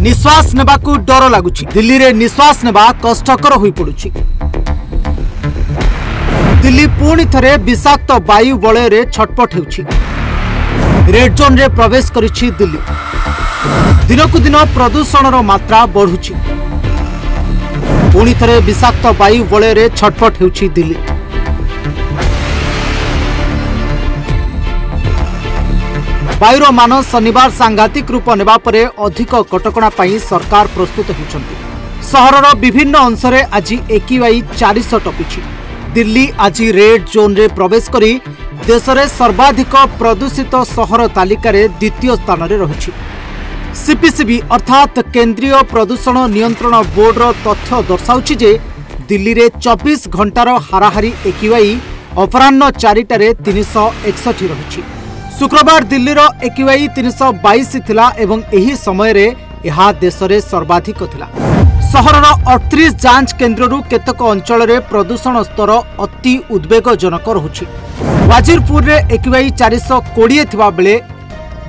निश्वास नेबाकू डर लगुछि। दिल्ली रे निश्वास नेबा कष्टकर होई पडुछि। दिल्ली पुणी थरे विषाक्त वायु बलय छटपट हेउछि। रेड जोन रे प्रवेश करिछि दिल्ली। दिनकु दिन प्रदूषणर मात्रा बढ़ुछि। पुणी थरे विषाक्त वायु बलय छटपट हेउछि दिल्ली। वायुर मान शनिवार सांघातिक रूप नेबा परे अधिक कटकणा पई सरकार प्रस्तुत होउछन्ति। सहरर विभिन्न अंशरे आज AQI 400 टपिछि। दिल्ली आज रेड जोन रे प्रवेश करी देश में सर्वाधिक प्रदूषित सहर तालिकार द्वितीय स्थान में रही। CPCB अर्थात केंद्रीय प्रदूषण नियंत्रण बोर्डर तथ्य दर्शाउछि जे दिल्ली रे 24 घंटार हाराहारी AQI अपराह्न 4टारे 361 रही। शुक्रवार दिल्लीर AQI 322 थिला एवं एही समय रे यह देश में सर्वाधिक थिला। सहरर 38 जांच केन्द्ररू केतक अंचल में प्रदूषण स्तर अति उद्वेगजनक रहुछि। वाजिरपुर रे AQI 420 थिबा बेले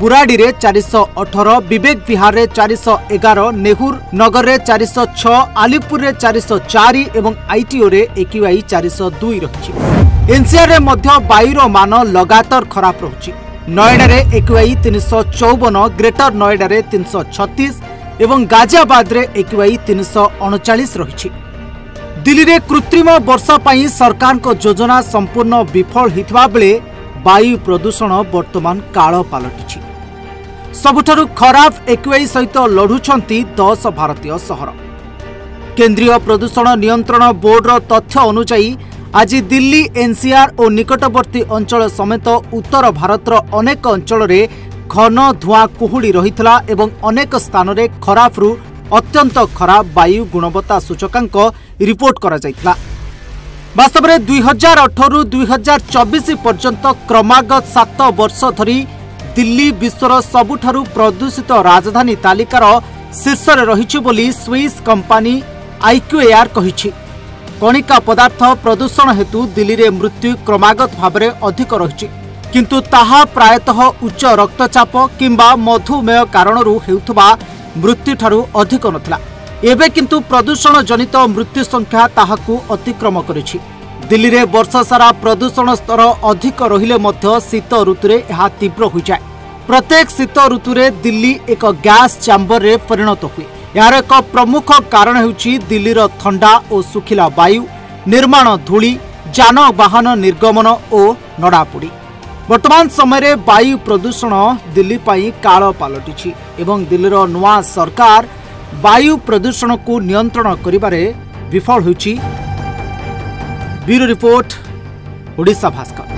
बुराडी रे 418, विवेक विहार रे 411, नेहुर नगर रे 406, आलिपुर रे 404 एवं ITO रे AQI 402 रहिछि। NCR रे मध्य वायुर मान लगातार खराब रहुछि। नोएडा रे AQI 354, ग्रेटर नोएडा रे 336 एवं गाजियाबाद रे AQI 339 रही। दिल्ली रे कृत्रिम वर्षा पाई सरकार को योजना संपूर्ण विफल होता बेले वायु प्रदूषण वर्तमान काल पलटि। सबुठारु खराब AQI सहित लढुछंती 10 भारतीय सहर। केंद्रीय प्रदूषण नियंत्रण बोर्डर तथ्य अनुसार आज दिल्ली, NCR और निकटवर्ती अंचल समेत उत्तर भारतर अनेक अंचल रे घन धुआं कुहुड़ी रहितला एवं अनेक स्थान रे खराब रु अत्यंत खराब वायु गुणवत्ता सूचकांक रिपोर्ट करा जायतिला। वास्तव में 2018 रु 2024 पर्यंत क्रमागत 7 वर्ष धरी दिल्ली विश्वर सबुठारु प्रदूषित राजधानी तालिकार शीर्ष रे रहिछि बोली स्विस कंपनी IQAir कहिछि। कणिका पदार्थ प्रदूषण हेतु दिल्ली रे मृत्यु क्रमागत भाबरे अधिक रहिछि, किंतु ताहा प्रायतः उच्च रक्तचाप किंबा मधुमेह कारणरू हेउथबा मृत्यु ठारू अधिक नथिला। एबे किंतु प्रदूषण जनित मृत्यु संख्या ताहाकू अतिक्रम करिछि। दिल्ली रे वर्ष सारा प्रदूषण स्तर अधिक रहिले मध्य शीत ऋतुरे यह तीव्र हो जाए। प्रत्येक शीत ऋतुरे दिल्ली एक गैस चैम्बर रे परिणत हुए। यार एक प्रमुख कारण हेउछि दिल्लीर ठंडा और सुखिला वायु, निर्माण धूली, जानवाहन निर्गमन और नड़ापोड़ी। वर्तमान समय वायु प्रदूषण दिल्ली पाई काल पलटि एवं दिल्लीर नुआ सरकार वायु प्रदूषण को नियंत्रण करिबारे विफल होइछि। Bureau report, Odisha Bhaskar.